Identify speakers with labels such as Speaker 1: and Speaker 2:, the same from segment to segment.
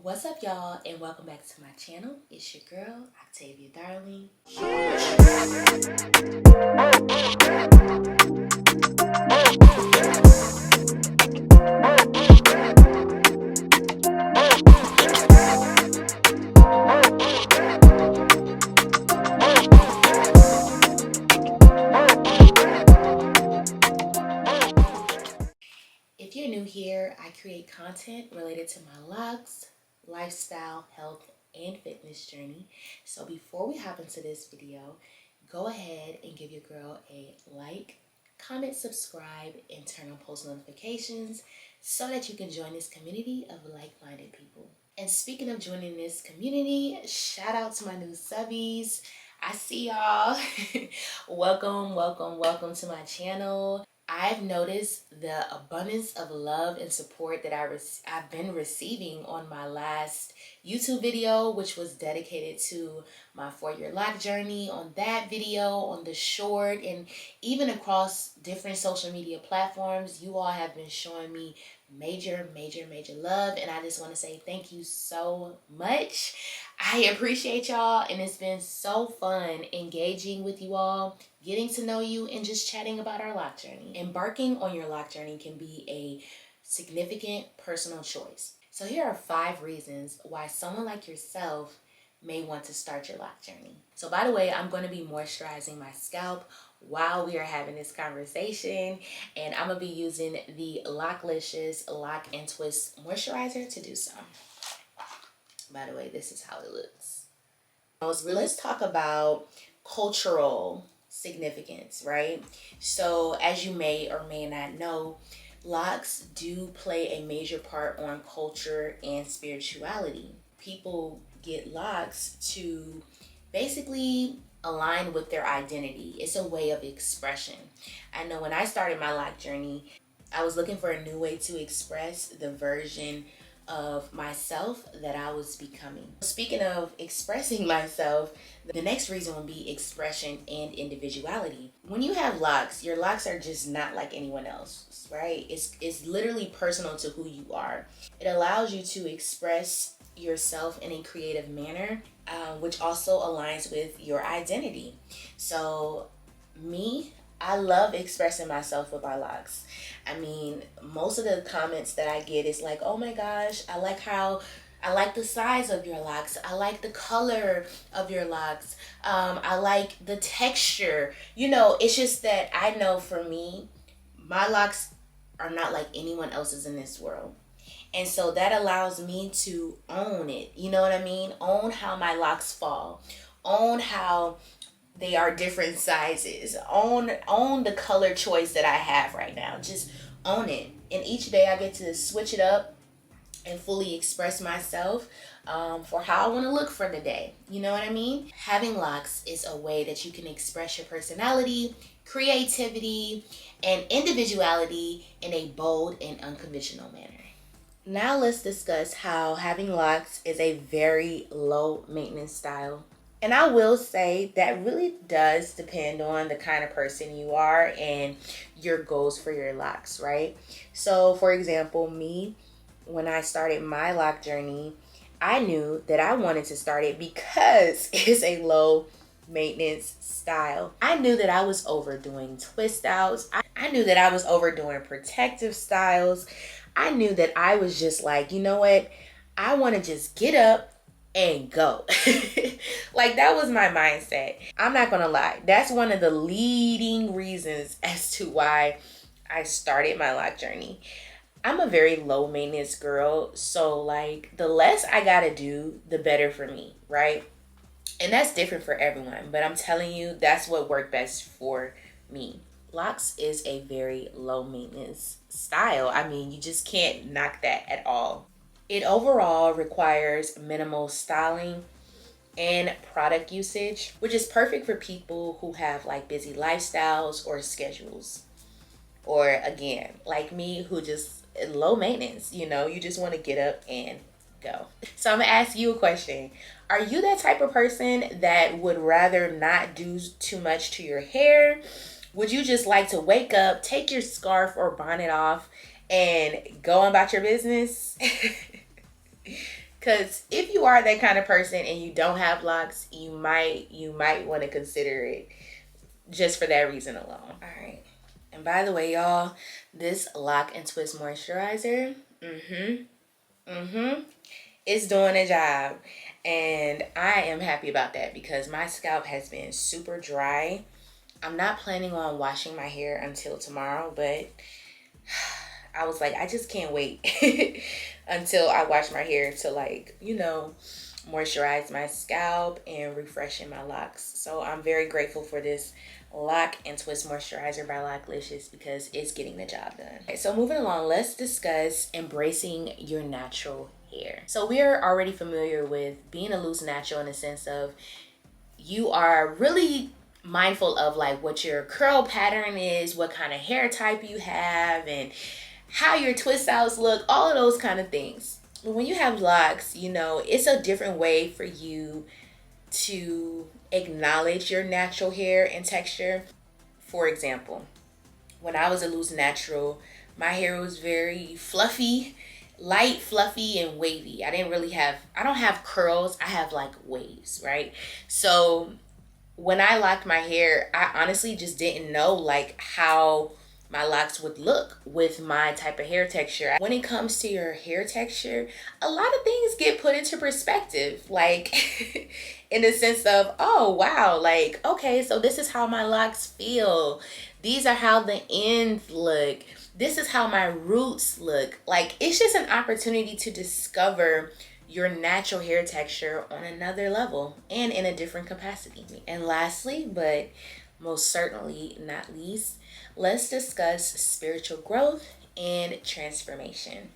Speaker 1: What's up, y'all, and welcome back to my channel. It's your girl, Octavia.Darling. If you're new here, I create content related to my locs, lifestyle, health, and fitness journey. So before we hop into this video, go ahead and give your girl a like, comment, subscribe, and turn on post notifications so that you can join this community of like-minded people. And speaking of joining this community, shout out to my new subbies. I see y'all. Welcome to my channel. I've noticed the abundance of love and support that I've been receiving on my last YouTube video, which was dedicated to my 4-year loc journey. On that video, on the short, and even across different social media platforms, you all have been showing me major love, and I just want to say thank you so much. I appreciate y'all, and it's been so fun engaging with you all, getting to know you, and just chatting about our loc journey. Embarking on your loc journey can be a significant personal choice. So here are 5 reasons why someone like yourself may want to start your loc journey. So by the way, I'm going to be moisturizing my scalp while we are having this conversation, and I'm gonna be using the Loclicious Lock and Twist moisturizer to do so. By the way, this is how it looks. Let's talk about cultural significance, right? So as you may or may not know, locs do play a major part on culture and spirituality. People get locs to basically align with their identity. It's a way of expression. I know when I started my loc journey, I was looking for a new way to express the version of myself that I was becoming. Speaking of expressing myself, the next reason would be expression and individuality. When you have locs, your locs are just not like anyone else, right? It's literally personal to who you are. It allows you to express yourself in a creative manner, which also aligns with your identity. So me, I love expressing myself with my locs. I mean, most of the comments that I get is like, oh my gosh, I like the size of your locs. I like the color of your locs. I like the texture. You know, it's just that I know for me, my locs are not like anyone else's in this world. And so that allows me to own it. You know what I mean? Own how my locs fall. Own how they are different sizes. Own the color choice that I have right now. Just own it. And each day I get to switch it up and fully express myself for how I want to look for the day. You know what I mean? Having locs is a way that you can express your personality, creativity, and individuality in a bold and unconventional manner. Now let's discuss how having locs is a very low maintenance style. And I will say that really does depend on the kind of person you are and your goals for your locs, right? So for example, me, when I started my loc journey, I knew that I wanted to start it because it's a low maintenance style. I knew that I was overdoing twist outs. I knew that I was overdoing protective styles. I knew that I was just like, you know what? I want to just get up and go. Like, that was my mindset. I'm not gonna lie. That's one of the leading reasons as to why I started my loc journey. I'm a very low maintenance girl. So like, the less I gotta do, the better for me, right? And that's different for everyone. But I'm telling you, that's what worked best for me. Locs is a very low maintenance style. I mean, you just can't knock that at all. It overall requires minimal styling and product usage, which is perfect for people who have like busy lifestyles or schedules. Or again, like me, who just low maintenance, you know, you just want to get up and go. So I'm gonna ask you a question. Are you that type of person that would rather not do too much to your hair? Would you just like to wake up, take your scarf or bonnet off, and go about your business? Because if you are that kind of person and you don't have locks, you might want to consider it just for that reason alone. All right. And by the way, y'all, this Lock and Twist moisturizer, it's doing a job. And I am happy about that because my scalp has been super dry. I'm not planning on washing my hair until tomorrow, but I was like, I just can't wait until I wash my hair to, like, you know, moisturize my scalp and refreshing my locks. So I'm very grateful for this Lock and Twist moisturizer by Locklicious because it's getting the job done. Okay, so moving along, let's discuss embracing your natural hair. So we are already familiar with being a loose natural in the sense of you are really mindful of like what your curl pattern is, what kind of hair type you have, and how your twist outs look, all of those kind of things. But when you have locks, you know, it's a different way for you to acknowledge your natural hair and texture. For example, when I was a loose natural, my hair was very fluffy, light, fluffy, and wavy. I don't have curls, I have like waves, right? So when I locked my hair, I honestly just didn't know like how my locks would look with my type of hair texture. When it comes to your hair texture, a lot of things get put into perspective, like in the sense of, oh wow, like, okay, so this is how my locks feel. These are how the ends look. This is how my roots look. Like, it's just an opportunity to discover your natural hair texture on another level and in a different capacity. And lastly, but most certainly not least, let's discuss spiritual growth and transformation.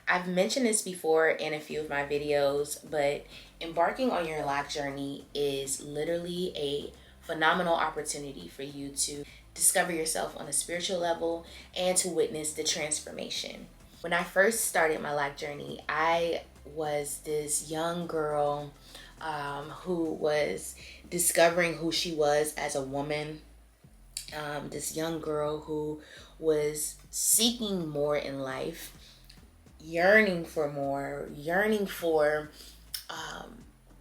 Speaker 1: I've mentioned this before in a few of my videos, but embarking on your Loc journey is literally a phenomenal opportunity for you to discover yourself on a spiritual level and to witness the transformation. When I first started my Loc journey, I was this young girl who was discovering who she was as a woman. This young girl who was seeking more in life, yearning for more, yearning for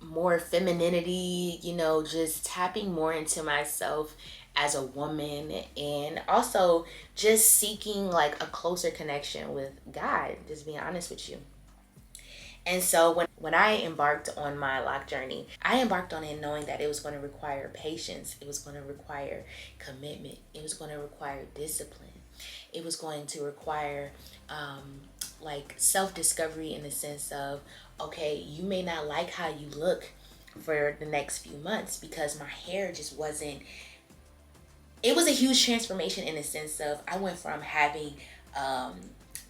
Speaker 1: more femininity, you know, just tapping more into myself as a woman, and also just seeking like a closer connection with God, just being honest with you. And so when I embarked on my Loc journey, I embarked on it knowing that it was going to require patience. It was going to require commitment. It was going to require discipline. It was going to require like self-discovery in the sense of, okay, you may not like how you look for the next few months because my hair just wasn't, it was a huge transformation in the sense of I went from having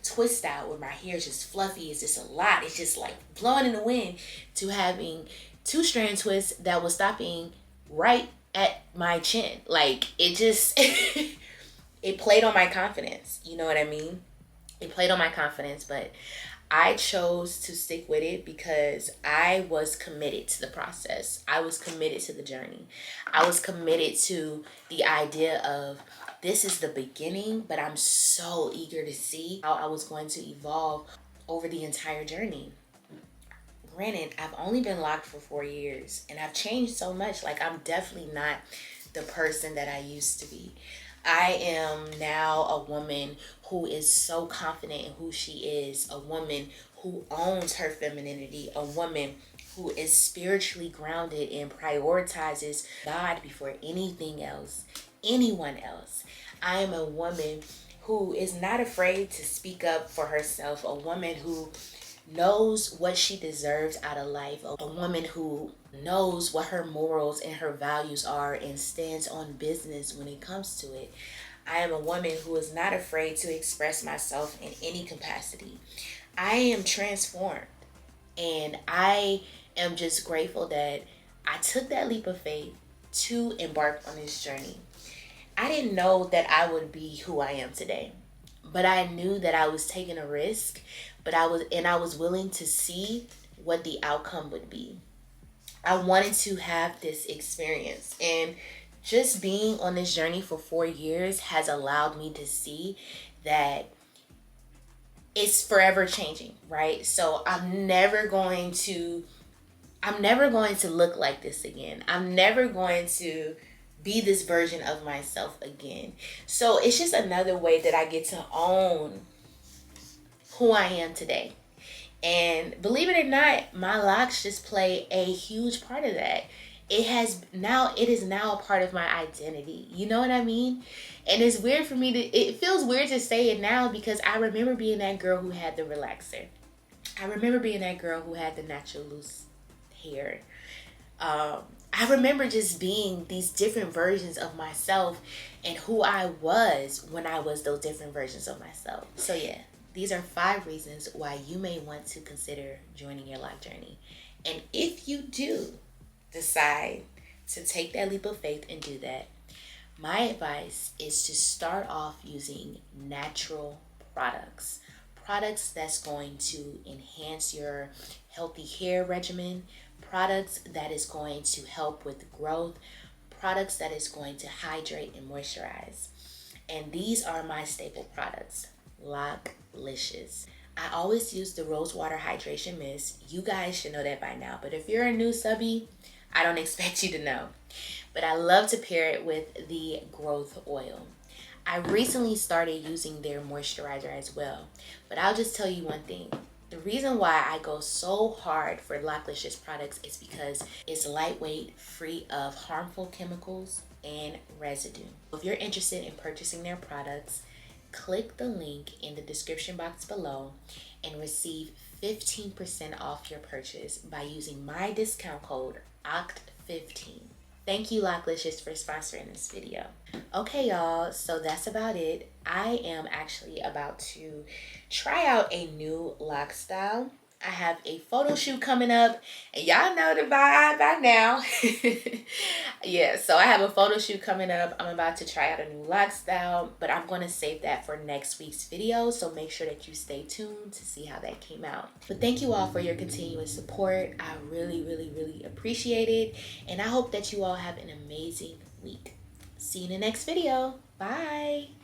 Speaker 1: twist out where my hair is just fluffy, it's just a lot, it's just like blowing in the wind, to having 2-strand twists that was stopping right at my chin. Like, it just it played on my confidence, you know what I mean? It played on my confidence, but I chose to stick with it because I was committed to the process. I was committed to the journey. I was committed to the idea of this is the beginning, but I'm so eager to see how I was going to evolve over the entire journey. Granted, I've only been locked for 4 years and I've changed so much. Like, I'm definitely not the person that I used to be. I am now a woman who is so confident in who she is, a woman who owns her femininity, a woman who is spiritually grounded and prioritizes God before anything else, anyone else. I am a woman who is not afraid to speak up for herself, a woman who knows what she deserves out of life, a woman who knows what her morals and her values are and stands on business when it comes to it. I am a woman who is not afraid to express myself in any capacity. I am transformed, and I am just grateful that I took that leap of faith to embark on this journey. I didn't know that I would be who I am today, but I knew that I was taking a risk, but I was willing to see what the outcome would be. I wanted to have this experience, and just being on this journey for 4 years has allowed me to see that it's forever changing, right? So I'm never going to look like this again. I'm never going to be this version of myself again. So it's just another way that I get to own who I am today. And believe it or not, my locks just play a huge part of that. It is now a part of my identity. You know what I mean? And it's weird for me it feels weird to say it now, because I remember being that girl who had the relaxer. I remember being that girl who had the natural loose hair. I remember just being these different versions of myself and who I was when I was those different versions of myself. So yeah, these are 5 reasons why you may want to consider joining your Loc journey. And if you do decide to take that leap of faith and do that, my advice is to start off using natural products. Products that's going to enhance your healthy hair regimen, products that is going to help with growth, products that is going to hydrate and moisturize. And these are my staple products. Loclicious. I always use the rose water hydration mist. You guys should know that by now, but if you're a new subby, I don't expect you to know. But I love to pair it with the growth oil. I recently started using their moisturizer as well, but I'll just tell you one thing. The reason why I go so hard for Loclicious products is because it's lightweight, free of harmful chemicals and residue. If you're interested in purchasing their products, click the link in the description box below and receive 15% off your purchase by using my discount code OCT15. Thank you, Loclicious, for sponsoring this video. Okay, y'all, so that's about it. I am actually about to try out a new loc style. I have a photo shoot coming up, and y'all know the vibe by now. Yeah, so I have a photo shoot coming up. I'm about to try out a new loc style, but I'm going to save that for next week's video, so make sure that you stay tuned to see how that came out. But thank you all for your continuous support. I really, really, really appreciate it, and I hope that you all have an amazing week. See you in the next video. Bye.